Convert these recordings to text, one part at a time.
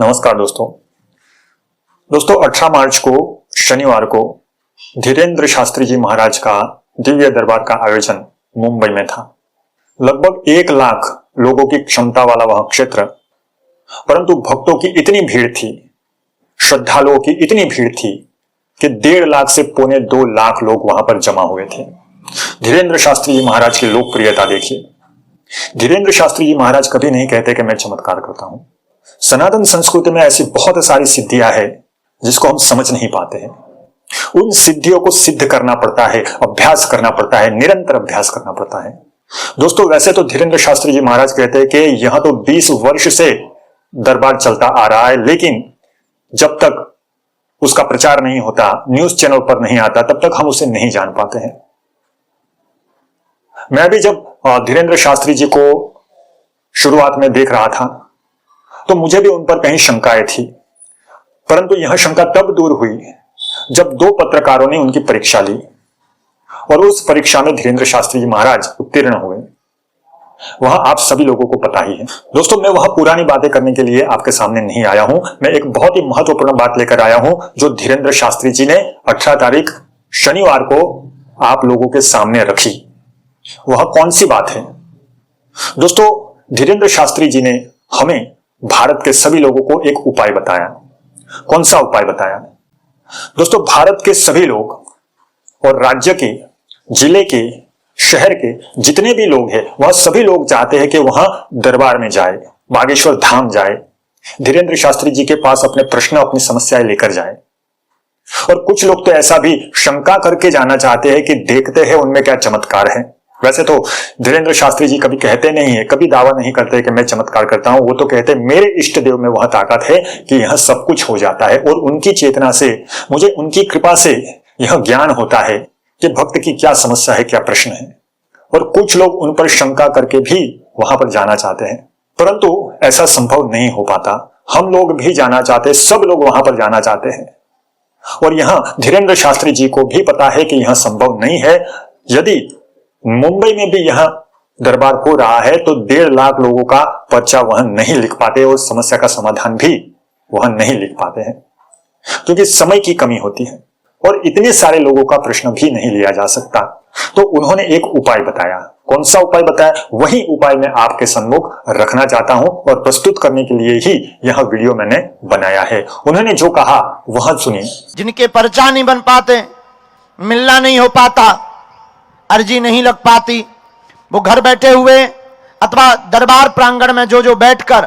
नमस्कार दोस्तों 18 मार्च को शनिवार को धीरेन्द्र शास्त्री जी महाराज का दिव्य दरबार का आयोजन मुंबई में था। लगभग 1 लाख लोगों की क्षमता वाला वह क्षेत्र, परंतु भक्तों की इतनी भीड़ थी, श्रद्धालुओं की इतनी भीड़ थी कि 1.5 लाख से 2.25 लाख लोग वहां पर जमा हुए थे। धीरेन्द्र शास्त्री जी महाराज की लोकप्रियता देखिए। धीरेन्द्र शास्त्री जी महाराज कभी नहीं कहते कि मैं चमत्कार करता हूं। सनातन संस्कृति में ऐसी बहुत सारी सिद्धियां हैं जिसको हम समझ नहीं पाते हैं। उन सिद्धियों को सिद्ध करना पड़ता है, अभ्यास करना पड़ता है, निरंतर अभ्यास करना पड़ता है। दोस्तों, वैसे तो धीरेन्द्र शास्त्री जी महाराज कहते हैं कि यहां तो 20 वर्ष से दरबार चलता आ रहा है, लेकिन जब तक उसका प्रचार नहीं होता, न्यूज चैनल पर नहीं आता, तब तक हम उसे नहीं जान पाते हैं। मैं भी जब धीरेन्द्र शास्त्री जी को शुरुआत में देख रहा था तो मुझे भी उन पर कहीं शंकाएं थी, परंतु यह शंका तब दूर हुई जब 2 पत्रकारों ने उनकी परीक्षा ली और उस परीक्षा में धीरेन्द्र शास्त्री जी महाराज उत्तीर्ण हुए। वह आप सभी लोगों को पता ही है। दोस्तों, मैं वह पुरानी बातें करने के लिए आपके सामने नहीं आया हूं। मैं एक बहुत ही महत्वपूर्ण बात लेकर आया हूं जो धीरेन्द्र शास्त्री जी ने 18 तारीख शनिवार को आप लोगों के सामने रखी। वह कौन सी बात है? दोस्तों, धीरेन्द्र शास्त्री जी ने हमें भारत के सभी लोगों को एक उपाय बताया। कौन सा उपाय बताया? दोस्तों, भारत के सभी लोग और राज्य के, जिले के, शहर के जितने भी लोग हैं, वह सभी लोग चाहते हैं कि वहां दरबार में जाए, बागेश्वर धाम जाए, धीरेन्द्र शास्त्री जी के पास अपने प्रश्न, अपनी समस्याएं लेकर जाए। और कुछ लोग तो ऐसा भी शंका करके जाना चाहते हैं कि देखते हैं उनमें क्या चमत्कार है। वैसे तो धीरेन्द्र शास्त्री जी कभी कहते नहीं है, कभी दावा नहीं करते कि मैं चमत्कार करता हूं। वो तो कहते मेरे इष्ट देव में वह ताकत है कि यह सब कुछ हो जाता है, और उनकी चेतना से, मुझे उनकी कृपा से यह ज्ञान होता है कि भक्त की क्या समस्या है, क्या प्रश्न है। और कुछ लोग उन पर शंका करके भी वहां पर जाना चाहते हैं, परंतु ऐसा संभव नहीं हो पाता। हम लोग भी जाना चाहते हैं, सब लोग वहां पर जाना चाहते हैं, और यहां धीरेन्द्र शास्त्री जी को भी पता है कि यह संभव नहीं है। यदि मुंबई में भी यहां दरबार हो रहा है तो 1.5 लाख लोगों का पर्चा वह नहीं लिख पाते, और समस्या का समाधान भी वह नहीं लिख पाते हैं, क्योंकि समय की कमी होती है और इतने सारे लोगों का प्रश्न भी नहीं लिया जा सकता। तो उन्होंने एक उपाय बताया। कौन सा उपाय बताया? वही उपाय मैं आपके सम्मुख रखना चाहता हूं और प्रस्तुत करने के लिए ही यह वीडियो मैंने बनाया है। उन्होंने जो कहा वह सुनिए। जिनके पर्चा नहीं बन पाते, मिलना नहीं हो पाता, अर्जी नहीं लग पाती, वो घर बैठे हुए अथवा दरबार प्रांगण में जो बैठकर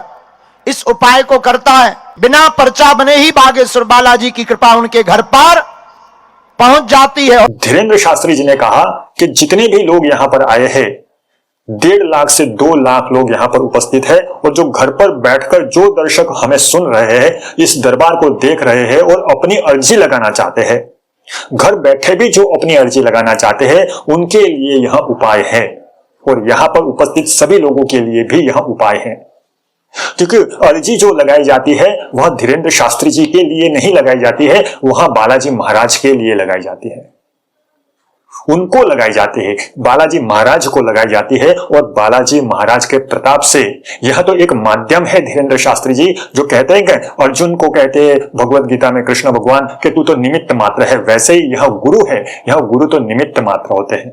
इस उपाय को करता है, बिना पर्चा बने ही बागेश्वर बालाजी की कृपा उनके घर पर पहुंच जाती है। धीरेन्द्र शास्त्री जी ने कहा कि जितने भी लोग यहां पर आए हैं, 1.5 लाख से 2 लाख लोग यहां पर उपस्थित है, और जो घर पर बैठकर जो दर्शक हमें सुन रहे हैं, इस दरबार को देख रहे हैं और अपनी अर्जी लगाना चाहते हैं, घर बैठे भी जो अपनी अर्जी लगाना चाहते हैं, उनके लिए यह उपाय है, और यहां पर उपस्थित सभी लोगों के लिए भी यह उपाय है। क्योंकि अर्जी जो लगाई जाती है वह धीरेन्द्र शास्त्री जी के लिए नहीं लगाई जाती है, वह बालाजी महाराज के लिए लगाई जाती है। उनको लगाई जाती है, बालाजी महाराज को लगाई जाती है, और बालाजी महाराज के प्रताप से यह तो एक माध्यम है। धीरेन्द्र शास्त्री जी जो कहते हैं कि अर्जुन को कहते हैं भगवत गीता में कृष्ण भगवान कि तू तो निमित्त मात्र है, वैसे ही यह गुरु है, यह गुरु तो निमित्त मात्र होते हैं।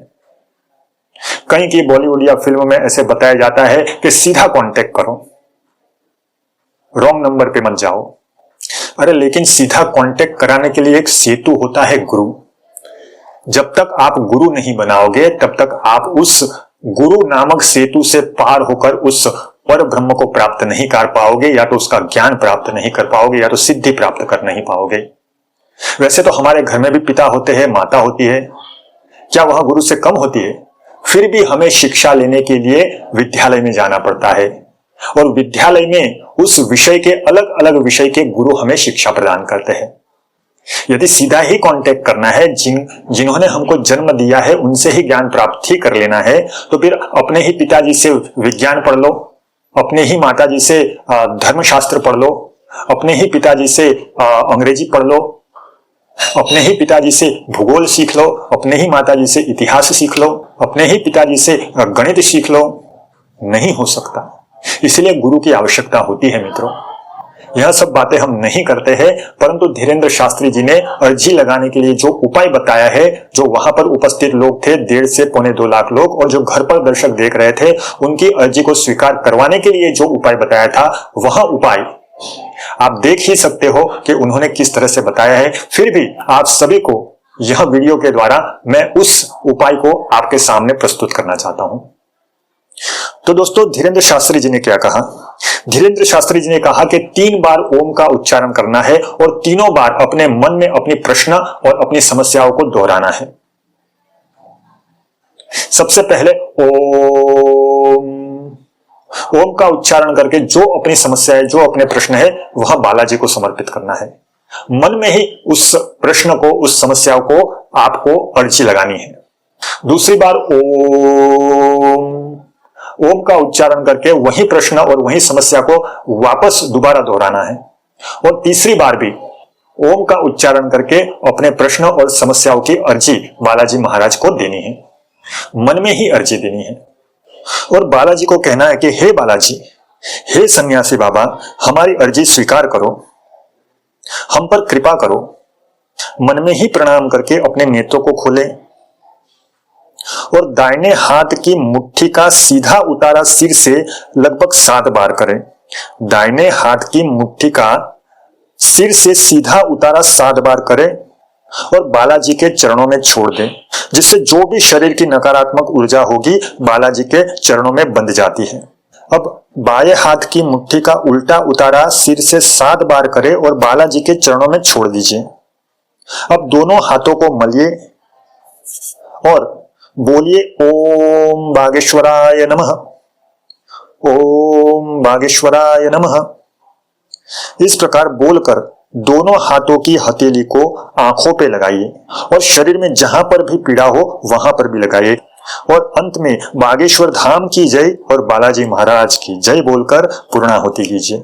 कहीं की बॉलीवुड या फिल्म में ऐसे बताया जाता है कि सीधा कांटेक्ट करो, रॉन्ग नंबर पे मत जाओ। अरे लेकिन सीधा कांटेक्ट कराने के लिए एक सेतु होता है, गुरु। जब तक आप गुरु नहीं बनाओगे तब तक आप उस गुरु नामक सेतु से पार होकर उस पर ब्रह्म को प्राप्त नहीं कर पाओगे, या तो उसका ज्ञान प्राप्त नहीं कर पाओगे, या तो सिद्धि प्राप्त कर नहीं पाओगे। वैसे तो हमारे घर में भी पिता होते हैं, माता होती है, क्या वह गुरु से कम होती है? फिर भी हमें शिक्षा लेने के लिए विद्यालय में जाना पड़ता है, और विद्यालय में उस विषय के अलग अलग विषय के गुरु हमें शिक्षा प्रदान करते हैं। यदि सीधा ही कांटेक्ट करना है, जिन्होंने हमको जन्म दिया है उनसे ही ज्ञान प्राप्त ही कर लेना है, तो फिर अपने ही पिताजी से विज्ञान पढ़ लो, अपने ही माताजी से धर्मशास्त्र पढ़ लो, अपने ही पिताजी से अंग्रेजी पढ़ लो, अपने ही पिताजी से भूगोल सीख लो, अपने ही माताजी से इतिहास सीख लो, अपने ही पिताजी से गणित सीख लो। नहीं हो सकता। इसलिए गुरु की आवश्यकता होती है मित्रों। यह सब बातें हम नहीं करते हैं, परंतु धीरेन्द्र शास्त्री जी ने अर्जी लगाने के लिए जो उपाय बताया है, जो वहां पर उपस्थित लोग थे 1.5 से पौने 2 लाख लोग, और जो घर पर दर्शक देख रहे थे, उनकी अर्जी को स्वीकार करवाने के लिए जो उपाय बताया था, वह उपाय आप देख ही सकते हो कि उन्होंने किस तरह से बताया है। फिर भी आप सभी को यह वीडियो के द्वारा मैं उस उपाय को आपके सामने प्रस्तुत करना चाहता हूं। तो दोस्तों, धीरेन्द्र शास्त्री जी ने क्या कहा? धीरेन्द्र शास्त्री जी ने कहा कि 3 बार ओम का उच्चारण करना है और तीनों बार अपने मन में अपनी प्रश्न और अपनी समस्याओं को दोहराना है। सबसे पहले ओम का उच्चारण करके जो अपनी समस्या है, जो अपने प्रश्न है, वह बालाजी को समर्पित करना है। मन में ही उस प्रश्न को, उस समस्या को आपको अर्जी लगानी है। दूसरी बार ओम का उच्चारण करके वही प्रश्न और वही समस्या को वापस दोबारा दोहराना है। और तीसरी बार भी ओम का उच्चारण करके अपने प्रश्न और समस्याओं की अर्जी बालाजी महाराज को देनी है। मन में ही अर्जी देनी है और बालाजी को कहना है कि हे बालाजी, हे सन्यासी बाबा, हमारी अर्जी स्वीकार करो, हम पर कृपा करो। मन में ही प्रणाम करके अपने नेत्रों को खोलें और दाहिने हाथ की मुट्ठी का सीधा उतारा सिर से लगभग 7 बार करें। दाहिने हाथ की मुट्ठी का सिर से सीधा उतारा 7 बार करें और बालाजी के चरणों में छोड़ दें, जिससे जो भी शरीर की नकारात्मक ऊर्जा होगी बालाजी के चरणों में बंध जाती है। अब बाएं हाथ की मुट्ठी का उल्टा उतारा सिर से 7 बार करें और बालाजी के चरणों में छोड़ दीजिए। अब दोनों हाथों को मलिए और बोलिए ओम बागेश्वराय नमः, ओम बागेश्वराय नमः। इस प्रकार बोलकर दोनों हाथों की हथेली को आंखों पे लगाइए और शरीर में जहां पर भी पीड़ा हो वहां पर भी लगाइए और अंत में बागेश्वर धाम की जय और बालाजी महाराज की जय बोलकर पूर्णाहुति कीजिए।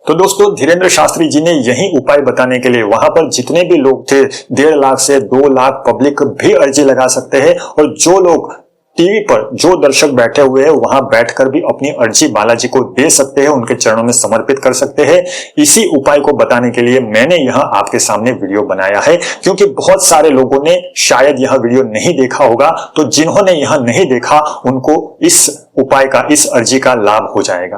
तो दोस्तों, धीरेन्द्र शास्त्री जी ने यही उपाय बताने के लिए वहां पर जितने भी लोग थे 1.5 लाख से 2 लाख पब्लिक भी अर्जी लगा सकते हैं और जो लोग टीवी पर, जो दर्शक बैठे हुए हैं, वहां बैठकर भी अपनी अर्जी बालाजी को दे सकते हैं, उनके चरणों में समर्पित कर सकते हैं। इसी उपाय को बताने के लिए मैंने यहां आपके सामने वीडियो बनाया है, क्योंकि बहुत सारे लोगों ने शायद यह वीडियो नहीं देखा होगा। तो जिन्होंने यह नहीं देखा उनको इस उपाय का, इस अर्जी का लाभ हो जाएगा।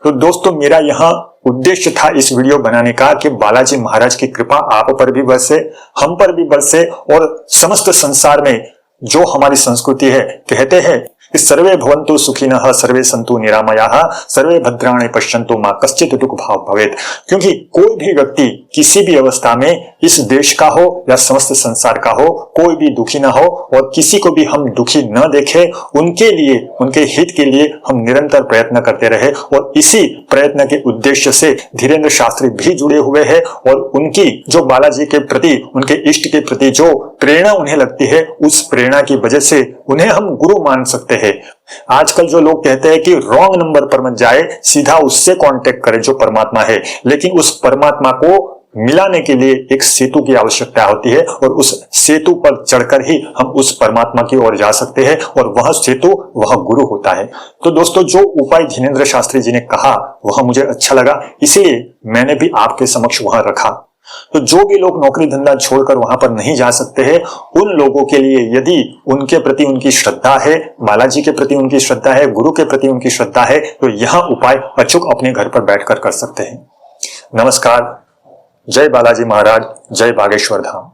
तो दोस्तों, मेरा यहां उद्देश्य था इस वीडियो बनाने का कि बालाजी महाराज की कृपा आप पर भी बरसे, हम पर भी बरसे और समस्त संसार में जो हमारी संस्कृति है, कहते हैं कि सर्वे भवन्तु सुखिनः, सर्वे सन्तु निरामयाः, सर्वे भद्राणि पश्यन्तु मा कश्चित् दुःख भाग् भवेत्। क्योंकि कोई भी व्यक्ति किसी भी अवस्था में, इस देश का हो या समस्त संसार का हो, कोई भी दुखी ना हो और किसी को भी हम दुखी न देखें, उनके लिए, उनके हित के लिए हम निरंतर प्रयत्न करते रहे। और इसी प्रयत्न के उद्देश्य से धीरेन्द्र शास्त्री भी जुड़े हुए हैं और उनकी जो बालाजी के प्रति, उनके इष्ट के प्रति जो प्रेरणा उन्हें लगती है, उस प्रेरणा की वजह से उन्हें हम गुरु मान सकते हैं। आजकल जो लोग कहते हैं कि रॉन्ग नंबर पर मत जाए, सीधा उससे कांटेक्ट करें जो परमात्मा है, लेकिन उस परमात्मा को मिलाने के लिए एक सेतु की आवश्यकता होती है और उस सेतु पर चढ़कर ही हम उस परमात्मा की ओर जा सकते हैं और वह सेतु, वह गुरु होता है। तो दोस्तों, जो उपाय धीरेन्द्र शास्त्री जी ने कहा वह मुझे अच्छा लगा, इसलिए मैंने भी आपके समक्ष वहां रखा। तो जो भी लोग नौकरी धंधा छोड़कर वहां पर नहीं जा सकते हैं, उन लोगों के लिए यदि उनके प्रति उनकी श्रद्धा है, बालाजी के प्रति उनकी श्रद्धा है, गुरु के प्रति उनकी श्रद्धा है, तो यह उपाय अचूक अपने घर पर बैठकर कर सकते हैं। नमस्कार। जय बालाजी महाराज, जय बागेश्वर धाम।